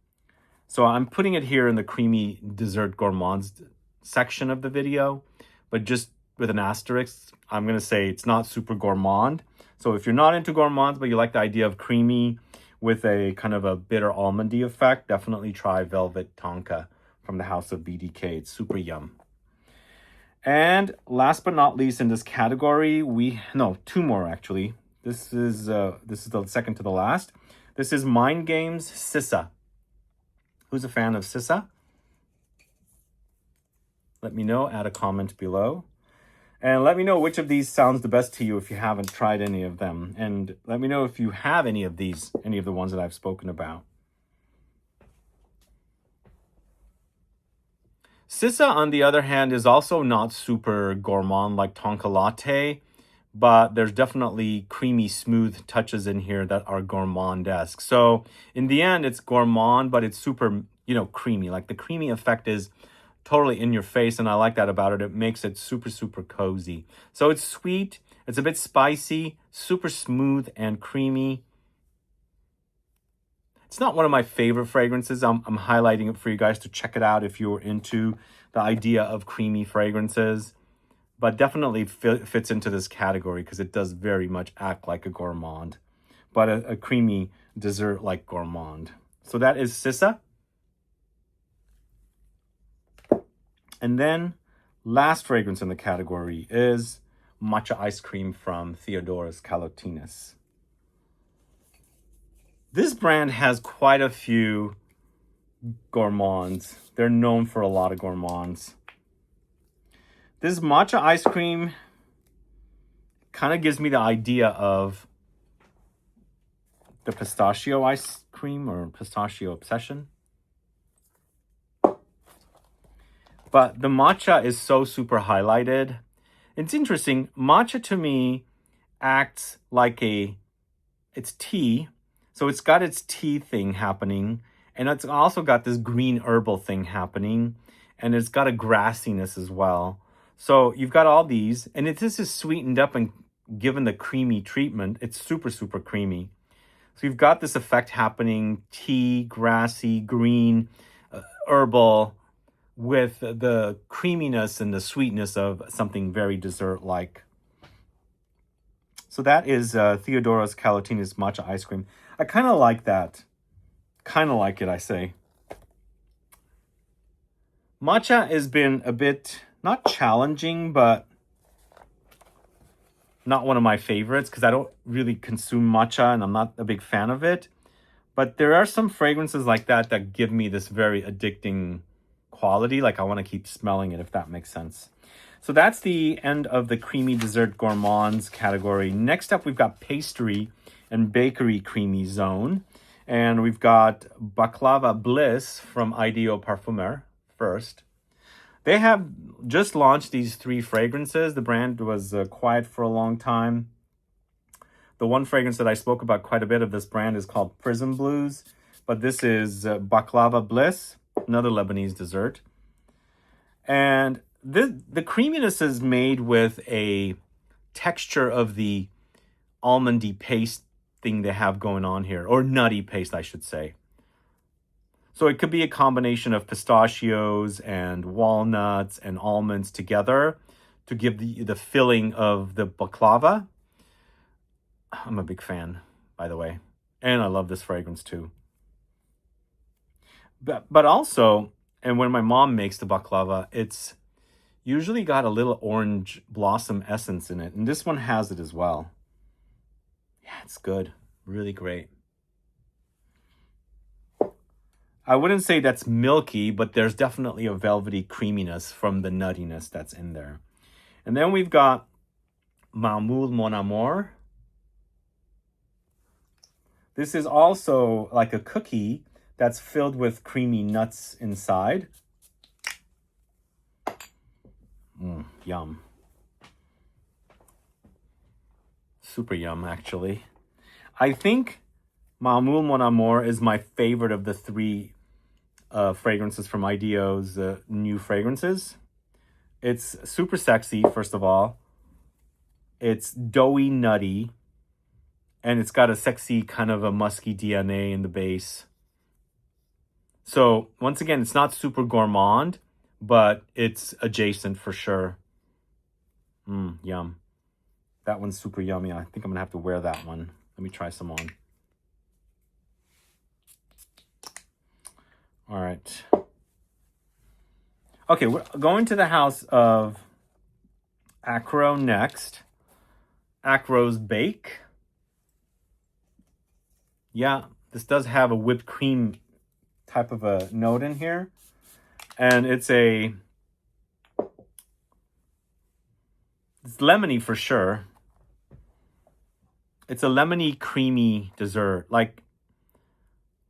So I'm putting it here in the creamy dessert gourmands section of the video, but just with an asterisk, I'm going to say it's not super gourmand. So if you're not into gourmands, but you like the idea of creamy with a kind of a bitter almondy effect, definitely try Velvet Tonka from the house of BDK. It's super yum. And last but not least in this category, two more actually. This is the second to the last. This is Mind Games Sissa. Who's a fan of Sissa? Let me know, add a comment below. And let me know which of these sounds the best to you if you haven't tried any of them. And let me know if you have any of the ones that I've spoken about. Sissa, on the other hand, is also not super gourmand like Tonka Latte, but there's definitely creamy, smooth touches in here that are gourmand-esque. So in the end, it's gourmand, but it's super, creamy. Like the creamy effect is totally in your face, and I like that about it. It makes it super, super cozy. So it's sweet, it's a bit spicy, super smooth and creamy. It's not one of my favorite fragrances. I'm highlighting it for you guys to check it out if you're into the idea of creamy fragrances. But definitely fits into this category because it does very much act like a gourmand, but a creamy dessert like gourmand. So that is Sissa. And then last fragrance in the category is matcha ice cream from Theodoros Kalotinis. This brand has quite a few gourmands. They're known for a lot of gourmands. This matcha ice cream kind of gives me the idea of the pistachio ice cream or pistachio obsession. But the matcha is so super highlighted. It's interesting. Matcha to me acts like it's tea. So it's got its tea thing happening. And it's also got this green herbal thing happening. And it's got a grassiness as well. So you've got all these, and this is sweetened up and given the creamy treatment. It's super, super creamy. So you've got this effect happening, tea, grassy, green, herbal, with the creaminess and the sweetness of something very dessert-like. So that is Theodoros Kalotinis matcha ice cream. I kind of like that. Kind of like it, I say. Matcha has been a bit, not challenging, but not one of my favorites because I don't really consume matcha and I'm not a big fan of it. But there are some fragrances like that that give me this very addicting quality. Like I want to keep smelling it, if that makes sense. So that's the end of the creamy dessert gourmands category. Next up, we've got pastry and bakery creamy zone. And we've got Baklava Bliss from Ideo Parfumeurs first. They have just launched these 3 fragrances. The brand was quiet for a long time. The one fragrance that I spoke about quite a bit of this brand is called Prism Blues. But this is Baklava Bliss, another Lebanese dessert. And the creaminess is made with a texture of the almondy paste thing they have going on here. Or nutty paste, I should say. So it could be a combination of pistachios and walnuts and almonds together to give the filling of the baklava. I'm a big fan, by the way. And I love this fragrance too. But also, and when my mom makes the baklava, it's usually got a little orange blossom essence in it. And this one has it as well. Yeah, it's good. Really great. I wouldn't say that's milky, but there's definitely a velvety creaminess from the nuttiness that's in there. And then we've got Mamoul Mon Amour. This is also like a cookie that's filled with creamy nuts inside. Yum. Super yum, actually. I think Mamoul Mon Amour is my favorite of the three fragrances from Ideo's new fragrances. It's super sexy, first of all. It's doughy, nutty, and it's got a sexy kind of a musky DNA in the base. So once again, it's not super gourmand, but it's adjacent for sure. Yum. That one's super yummy. I think I'm gonna have to wear that one. Let me try some on. All right. Okay, we're going to the house of Acro next. Acro's Bake. Yeah, this does have a whipped cream type of a note in here. And it's lemony for sure. It's a lemony, creamy dessert. Like,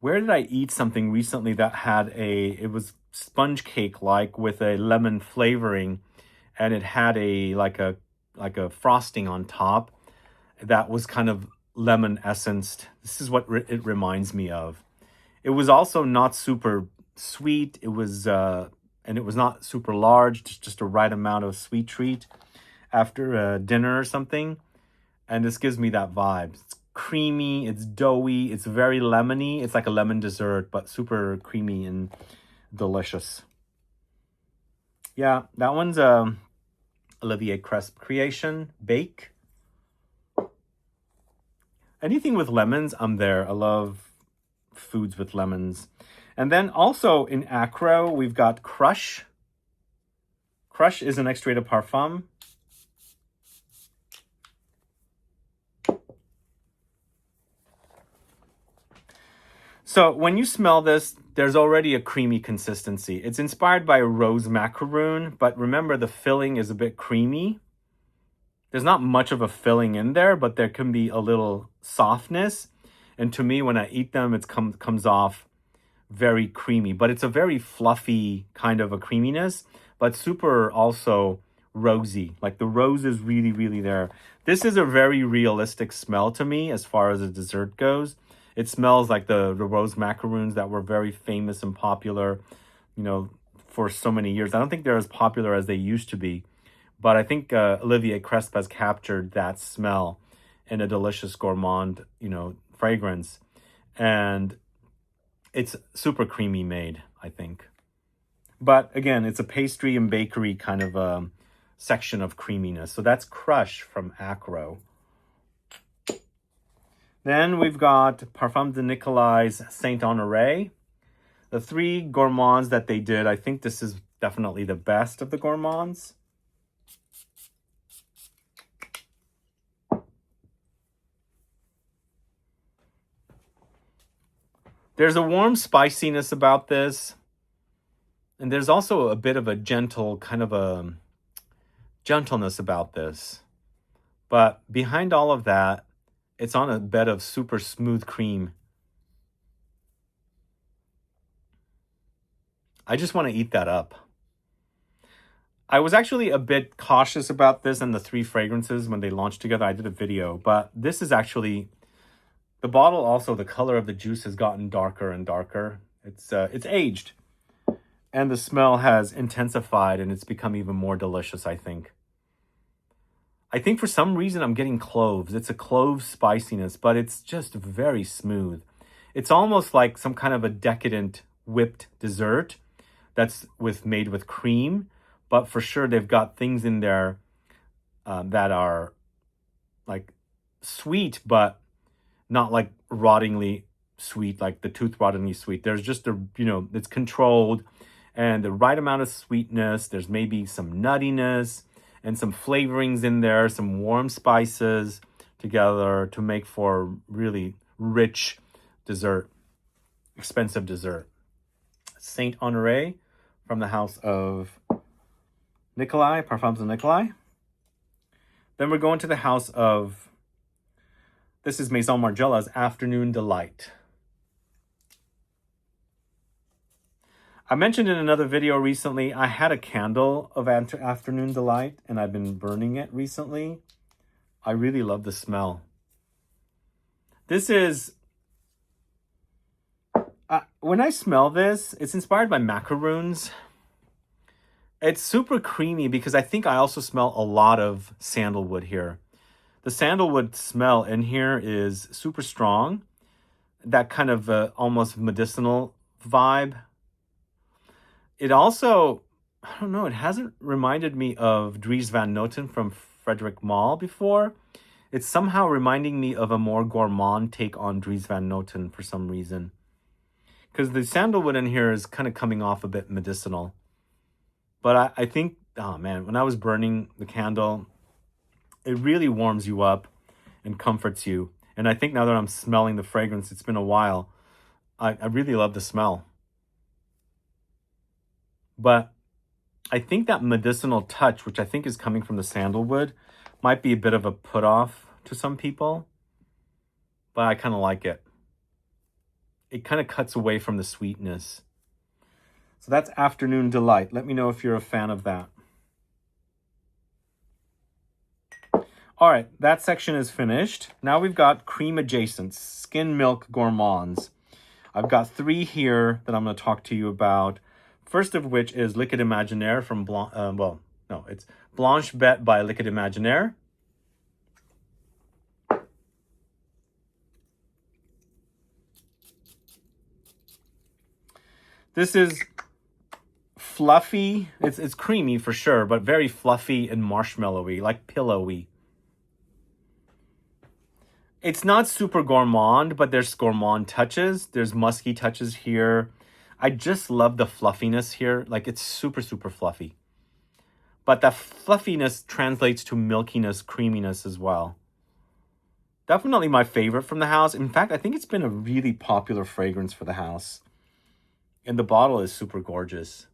where did I eat something recently that had it was sponge cake like with a lemon flavoring, and it had like a frosting on top that was kind of lemon essenced. This is what it reminds me of. It was also not super sweet. It was and it was not super large, just a right amount of sweet treat after dinner or something. And this gives me that vibe. It's creamy, it's doughy, it's very lemony. It's like a lemon dessert, but super creamy and delicious. Yeah, that one's Olivier Cresp creation, Bake. Anything with lemons, I'm there. I love foods with lemons. And then also in Acro, we've got Crush. Crush is an extrait de parfum. So when you smell this, there's already a creamy consistency. It's inspired by rose macaroon, but remember the filling is a bit creamy. There's not much of a filling in there, but there can be a little softness. And to me, when I eat them, it comes off very creamy. But it's a very fluffy kind of a creaminess, but super also rosy. Like the rose is really, really there. This is a very realistic smell to me as far as a dessert goes. It smells like the rose macaroons that were very famous and popular, for so many years. I don't think they're as popular as they used to be, but I think Olivier Cresp has captured that smell in a delicious gourmand, fragrance. And it's super creamy made, I think. But again, it's a pastry and bakery kind of section of creaminess. So that's Crush from Acro. Then we've got Parfum de Nicolai's Saint Honoré. The three gourmands that they did, I think this is definitely the best of the gourmands. There's a warm spiciness about this. And there's also a bit of a gentle, kind of a gentleness about this. But behind all of that, it's on a bed of super smooth cream. I just want to eat that up. I was actually a bit cautious about this and the three fragrances when they launched together. I did a video, but this is actually, the bottle also, the color of the juice has gotten darker and darker. It's aged. And the smell has intensified and it's become even more delicious, I think. I think for some reason I'm getting cloves. It's a clove spiciness, but it's just very smooth. It's almost like some kind of a decadent whipped dessert that's made with cream, but for sure they've got things in there that are like sweet, but not like rottingly sweet, like the tooth rottingly sweet. There's just it's controlled and the right amount of sweetness. There's maybe some nuttiness and some flavorings in there, some warm spices together to make for really rich dessert, expensive dessert. Saint Honoré from the house of Nikolai, Parfums of Nikolai. Then we're going to the house of, this is Maison Margiela's Afternoon Delight. I mentioned in another video recently, I had a candle of Afternoon Delight and I've been burning it recently. I really love the smell. This is, when I smell this, it's inspired by macaroons. It's super creamy because I think I also smell a lot of sandalwood here. The sandalwood smell in here is super strong. That kind of almost medicinal vibe. It also, I don't know, it hasn't reminded me of Dries Van Noten from Frederick Malle before. It's somehow reminding me of a more gourmand take on Dries Van Noten for some reason. Because the sandalwood in here is kind of coming off a bit medicinal. But I think, oh man, when I was burning the candle, it really warms you up and comforts you. And I think now that I'm smelling the fragrance, it's been a while, I really love the smell. But I think that medicinal touch, which I think is coming from the sandalwood, might be a bit of a put off to some people. But I kind of like it. It kind of cuts away from the sweetness. So that's Afternoon Delight. Let me know if you're a fan of that. All right, that section is finished. Now we've got cream adjacents, skim milk gourmands. I've got 3 here that I'm going to talk to you about. First of which is Liquid Imaginaire from it's Blanche Bête by Liquid Imaginaire. This is fluffy. It's creamy for sure, but very fluffy and marshmallowy, like pillowy. It's not super gourmand, but there's gourmand touches. There's musky touches here. I just love the fluffiness here. Like, it's super, super fluffy. But that fluffiness translates to milkiness, creaminess as well. Definitely my favorite from the house. In fact, I think it's been a really popular fragrance for the house. And the bottle is super gorgeous.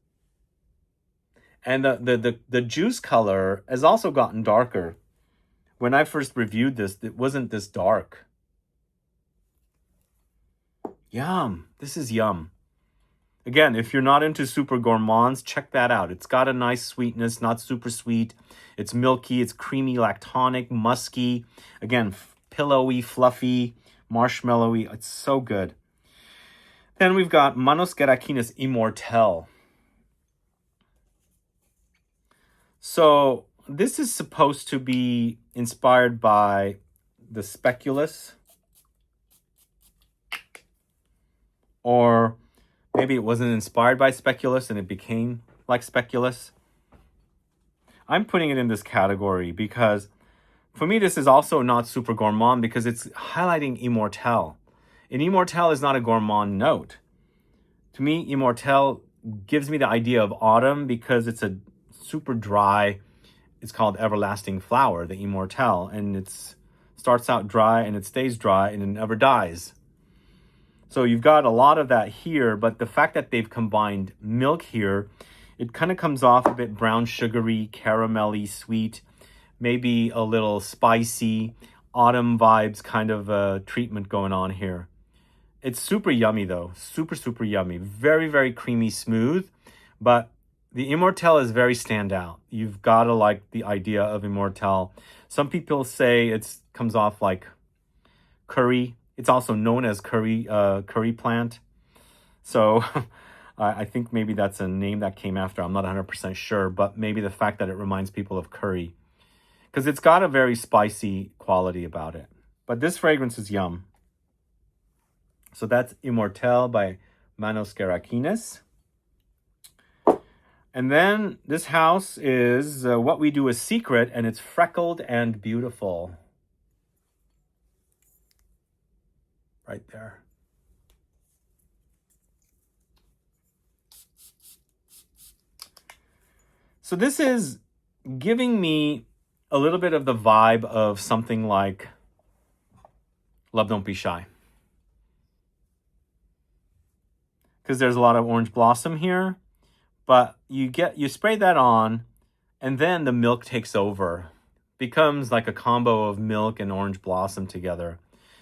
And the juice color has also gotten darker. When I first reviewed this, it wasn't this dark. Yum. This is yum. Again, if you're not into super gourmands, check that out. It's got a nice sweetness, not super sweet. It's milky, it's creamy, lactonic, musky. Again, pillowy, fluffy, marshmallowy. It's so good. Then we've got Manos Gerakinis Immortelle. So this is supposed to be inspired by the Speculus. Or maybe it wasn't inspired by Speculus and it became like Speculus. I'm putting it in this category because for me this is also not super gourmand because it's highlighting Immortelle. And Immortelle is not a gourmand note. To me, Immortelle gives me the idea of autumn because it's a super dry, it's called Everlasting Flower, the Immortelle. And it starts out dry and it stays dry and it never dies. So you've got a lot of that here, but the fact that they've combined milk here, it kind of comes off a bit brown sugary, caramelly, sweet, maybe a little spicy, autumn vibes kind of treatment going on here. It's super yummy though, super, super yummy. Very, very creamy, smooth, but the Immortelle is very standout. You've got to like the idea of Immortelle. Some people say it comes off like curry. It's also known as curry plant. So I think maybe that's a name that came after. I'm not 100% sure, but maybe the fact that it reminds people of curry. Because it's got a very spicy quality about it. But this fragrance is yum. So that's Immortelle by Manos Gerakinis. And then this house is What We Do Is Secret, and it's freckled and beautiful. Right there. So this is giving me a little bit of the vibe of something like Love Don't Be Shy. because there's a lot of orange blossom here. But you spray that on, and then the milk takes over. Becomes like a combo of milk and orange blossom together.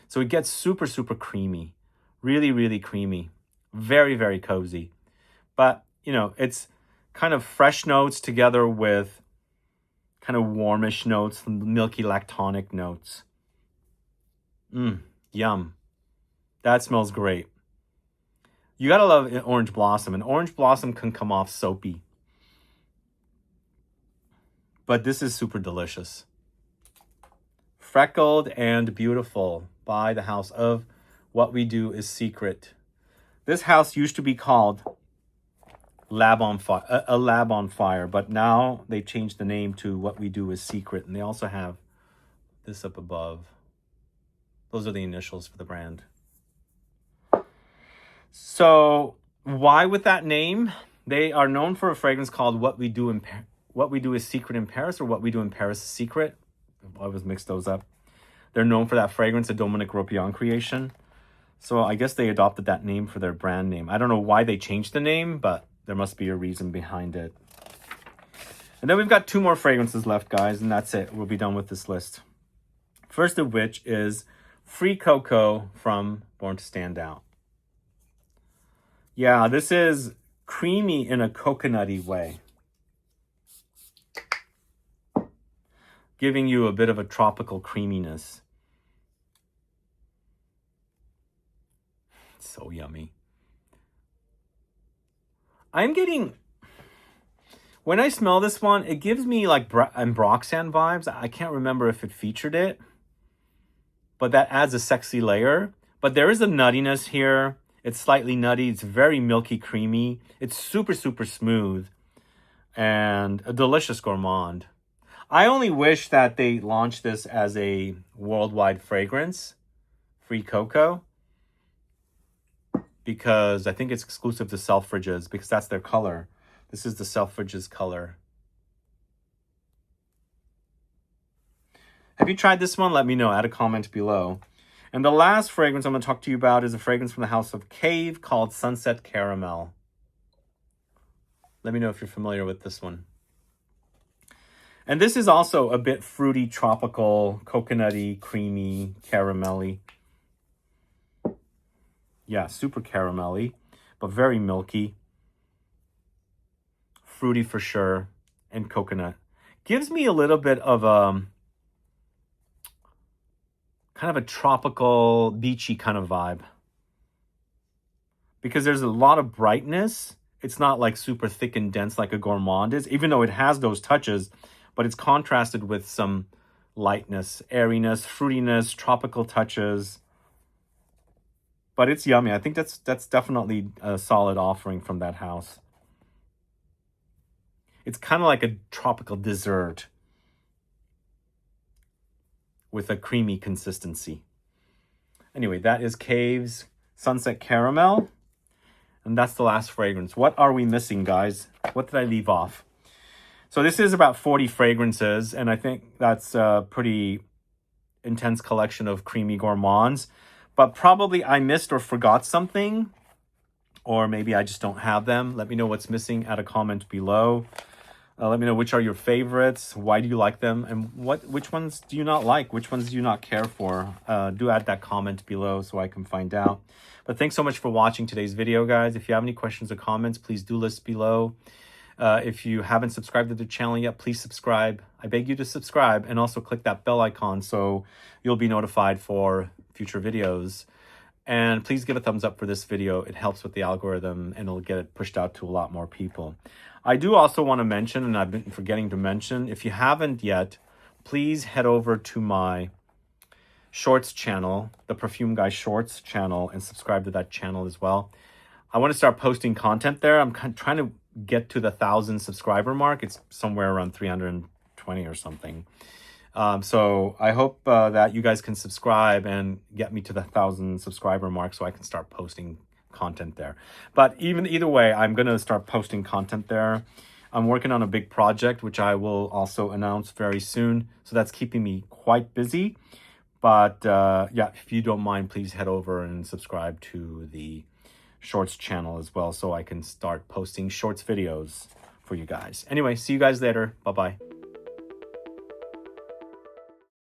So it gets super, super creamy. Really, really creamy. Very, very cozy. But, you know, it's kind of fresh notes together with kind of warmish notes, milky lactonic notes. Yum. That smells great. You gotta love orange blossom. And orange blossom can come off soapy. But this is super delicious. Freckled and Beautiful by the house of What We Do Is Secret. This house used to be called Lab on Fire, a Lab on Fire, but now they changed the name to What We Do Is Secret, and they also have this up above. Those are the initials for the brand. So why with that name? They are known for a fragrance called What We Do Is Secret in Paris, or What We Do in Paris is Secret. I always mix those up. They're known for that fragrance, a Dominique Ropion creation. So I guess they adopted that name for their brand name. I don't know why they changed the name, but there must be a reason behind it. And then we've got 2 more fragrances left, guys, and that's it. We'll be done with this list. First of which is Free Cocoa from Borntostandout. Yeah, this is creamy in a coconutty way. Giving you a bit of a tropical creaminess. It's so yummy. I'm getting... When I smell this one, it gives me like Ambroxan vibes. I can't remember if it featured it. But that adds a sexy layer. But there is a nuttiness here. It's slightly nutty. It's very milky, creamy. It's super, super smooth. And a delicious gourmand. I only wish that they launched this as a worldwide fragrance. Free Cocoa. Because I think it's exclusive to Selfridges. Because that's their color. This is the Selfridges color. Have you tried this one? Let me know. Add a comment below. And the last fragrance I'm going to talk to you about is a fragrance from the house of Cave called Sunset Caramel. Let me know if you're familiar with this one. And this is also a bit fruity, tropical, coconutty, creamy, caramelly. Yeah, super caramelly, but very milky. Fruity for sure, and coconut. Gives me a little bit of kind of a tropical, beachy kind of vibe. Because there's a lot of brightness. It's not like super thick and dense like a Gourmand is, even though it has those touches, but it's contrasted with some lightness, airiness, fruitiness, tropical touches. But it's yummy. I think that's definitely a solid offering from that house. It's kind of like a tropical dessert with a creamy consistency. Anyway, that is Cave's Sunset Caramel. And that's the last fragrance. What are we missing, guys? What did I leave off? So this is about 40 fragrances, and I think that's a pretty intense collection of creamy gourmands. But probably I missed or forgot something, or maybe I just don't have them. Let me know what's missing. Add a comment below. Let me know which are your favorites. Why do you like them? And which ones do you not like? Which ones do you not care for? Do add that comment below so I can find out. But thanks so much for watching today's video, guys. If you have any questions or comments, please do list below. If you haven't subscribed to the channel yet, please subscribe. I beg you to subscribe and also click that bell icon so you'll be notified for future videos. And please give a thumbs up for this video. It helps with the algorithm and it'll get it pushed out to a lot more people. I do also want to mention, and I've been forgetting to mention, if you haven't yet, please head over to my Shorts channel, the Perfume Guy Shorts channel, and subscribe to that channel as well. I want to start posting content there. I'm trying to get to the 1,000 subscriber mark. It's somewhere around 320 or something. So I hope that you guys can subscribe and get me to the 1,000 subscriber mark so I can start posting content there. But either way, I'm going to start posting content there. I'm working on a big project, which I will also announce very soon. So that's keeping me quite busy. But yeah, if you don't mind, please head over and subscribe to the shorts channel as well, so I can start posting shorts videos for you guys. Anyway, see you guys later. Bye-bye.